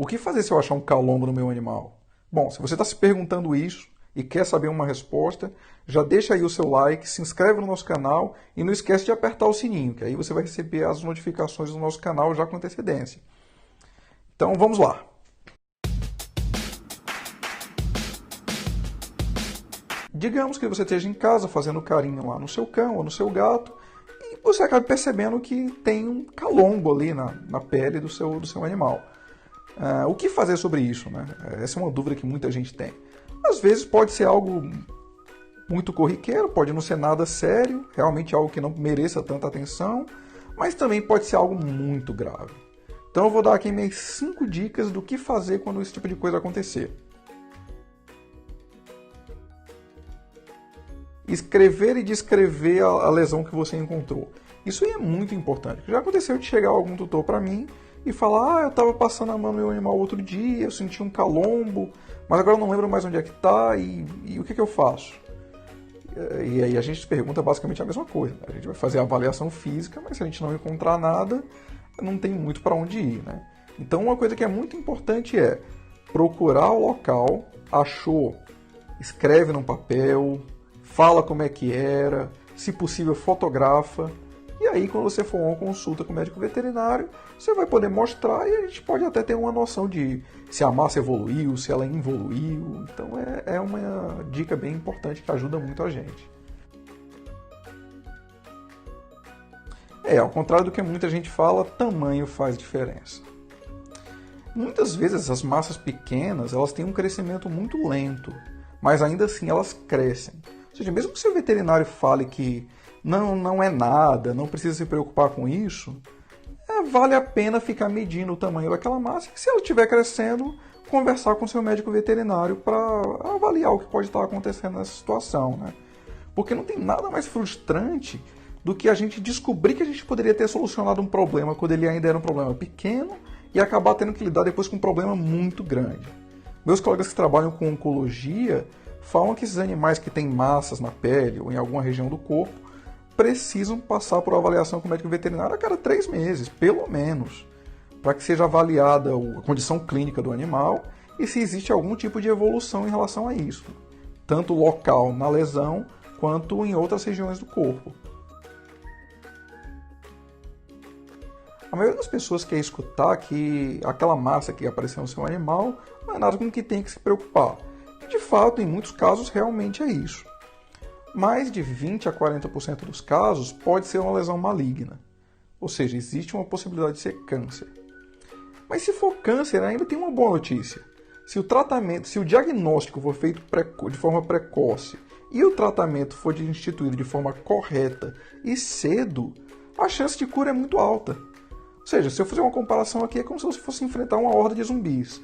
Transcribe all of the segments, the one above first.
O que fazer se eu achar um calombo no meu animal? Bom, se você está se perguntando isso e quer saber uma resposta, já deixa aí o seu like, se inscreve no nosso canal e não esquece de apertar o sininho, que aí você vai receber as notificações do nosso canal já com antecedência. Então vamos lá. Digamos que você esteja em casa fazendo carinho lá no seu cão ou no seu gato e você acaba percebendo que tem um calombo ali na pele do seu animal. O que fazer sobre isso, né? Essa é uma dúvida que muita gente tem. Às vezes pode ser algo muito corriqueiro, pode não ser nada sério, realmente algo que não mereça tanta atenção, mas também pode ser algo muito grave. Então eu vou dar aqui minhas 5 dicas do que fazer quando esse tipo de coisa acontecer. Escrever e descrever a lesão que você encontrou. Isso aí é muito importante. Já aconteceu de chegar algum tutor para mim e falar: eu estava passando a mão no meu animal outro dia, eu senti um calombo, mas agora eu não lembro mais onde é que está e o que eu faço? E aí a gente pergunta basicamente a mesma coisa. A gente vai fazer a avaliação física, mas se a gente não encontrar nada, não tem muito para onde ir, né? Então uma coisa que é muito importante é procurar o local, achou, escreve num papel, fala como é que era, se possível fotografa, e aí quando você for a uma consulta com o médico veterinário, você vai poder mostrar e a gente pode até ter uma noção de se a massa evoluiu, se ela involuiu. Então é uma dica bem importante que ajuda muito a gente. Ao contrário do que muita gente fala, tamanho faz diferença. Muitas vezes essas massas pequenas, elas têm um crescimento muito lento, mas ainda assim elas crescem. Ou seja, mesmo que o seu veterinário fale que não é nada, não precisa se preocupar com isso, vale a pena ficar medindo o tamanho daquela massa e, se ela estiver crescendo, conversar com o seu médico veterinário para avaliar o que pode estar acontecendo nessa situação, né? Porque não tem nada mais frustrante do que a gente descobrir que a gente poderia ter solucionado um problema quando ele ainda era um problema pequeno e acabar tendo que lidar depois com um problema muito grande. Meus colegas que trabalham com oncologia falam que esses animais que têm massas na pele ou em alguma região do corpo precisam passar por avaliação com o médico veterinário a cada 3 meses, pelo menos, para que seja avaliada a condição clínica do animal e se existe algum tipo de evolução em relação a isso, tanto local na lesão quanto em outras regiões do corpo. A maioria das pessoas quer escutar que aquela massa que apareceu no seu animal não é nada com que tem que se preocupar. E, de fato, em muitos casos, realmente é isso. Mais de 20 a 40% dos casos pode ser uma lesão maligna. Ou seja, existe uma possibilidade de ser câncer. Mas se for câncer, ainda tem uma boa notícia. Se o diagnóstico for feito de forma precoce e o tratamento for instituído de forma correta e cedo, a chance de cura é muito alta. Ou seja, se eu fizer uma comparação aqui, é como se você fosse enfrentar uma horda de zumbis.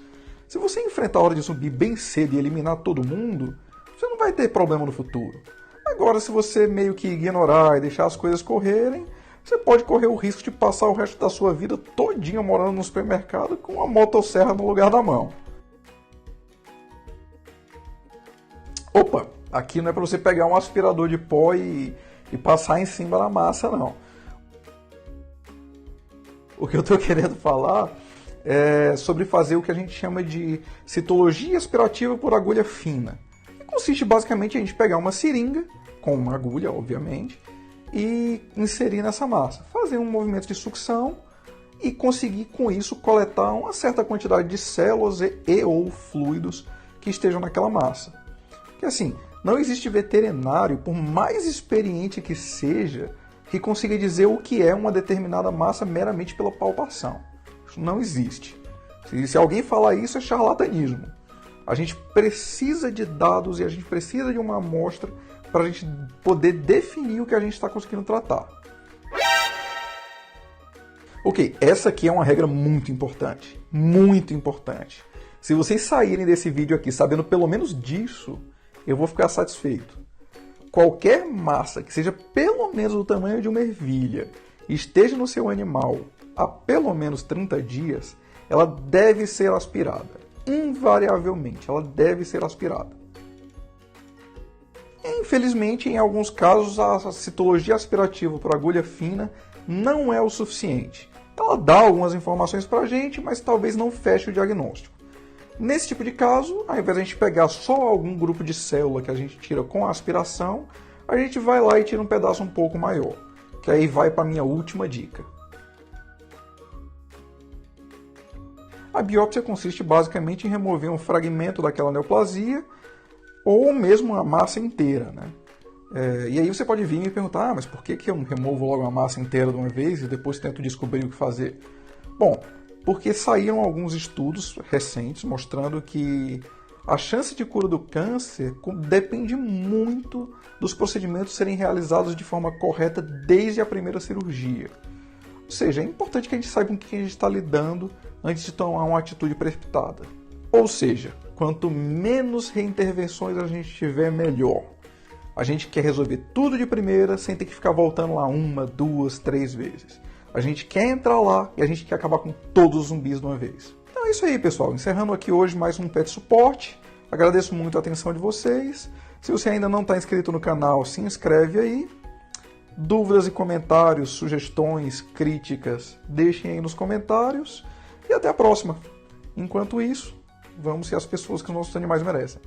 Se você enfrentar a horda de zumbi bem cedo e eliminar todo mundo, você não vai ter problema no futuro. Agora, se você meio que ignorar e deixar as coisas correrem, você pode correr o risco de passar o resto da sua vida todinha morando no supermercado com uma motosserra no lugar da mão. Opa, aqui não é para você pegar um aspirador de pó e passar em cima da massa, não. O que eu estou querendo falar é sobre fazer o que a gente chama de citologia aspirativa por agulha fina. Que consiste basicamente em a gente pegar uma seringa, com uma agulha, obviamente, e inserir nessa massa. Fazer um movimento de sucção e conseguir, com isso, coletar uma certa quantidade de células e ou fluidos que estejam naquela massa. Porque assim, não existe veterinário, por mais experiente que seja, que consiga dizer o que é uma determinada massa meramente pela palpação. Isso não existe. Se alguém falar isso, é charlatanismo. A gente precisa de dados e a gente precisa de uma amostra para a gente poder definir o que a gente está conseguindo tratar. Ok, essa aqui é uma regra muito importante. Muito importante. Se vocês saírem desse vídeo aqui sabendo pelo menos disso, eu vou ficar satisfeito. Qualquer massa que seja pelo menos do tamanho de uma ervilha e esteja no seu animal há pelo menos 30 dias, ela deve ser aspirada. Invariavelmente, ela deve ser aspirada. Infelizmente, em alguns casos, a citologia aspirativa por agulha fina não é o suficiente. Ela dá algumas informações para a gente, mas talvez não feche o diagnóstico. Nesse tipo de caso, ao invés de a gente pegar só algum grupo de célula que a gente tira com a aspiração, a gente vai lá e tira um pedaço um pouco maior, que aí vai para a minha última dica. A biópsia consiste basicamente em remover um fragmento daquela neoplasia ou mesmo a massa inteira, né? E aí você pode vir e me perguntar, mas por que eu removo logo a massa inteira de uma vez e depois tento descobrir o que fazer? Bom, porque saíram alguns estudos recentes mostrando que a chance de cura do câncer depende muito dos procedimentos serem realizados de forma correta desde a primeira cirurgia. Ou seja, é importante que a gente saiba com quem a gente está lidando antes de tomar uma atitude precipitada. Ou seja, quanto menos reintervenções a gente tiver, melhor. A gente quer resolver tudo de primeira sem ter que ficar voltando lá 1, 2, 3 vezes. A gente quer entrar lá e a gente quer acabar com todos os zumbis de uma vez. Então é isso aí, pessoal. Encerrando aqui hoje mais um Pet Suporte. Agradeço muito a atenção de vocês. Se você ainda não está inscrito no canal, se inscreve aí. Dúvidas e comentários, sugestões, críticas, deixem aí nos comentários. E até a próxima. Enquanto isso, vamos ser as pessoas que os nossos animais merecem.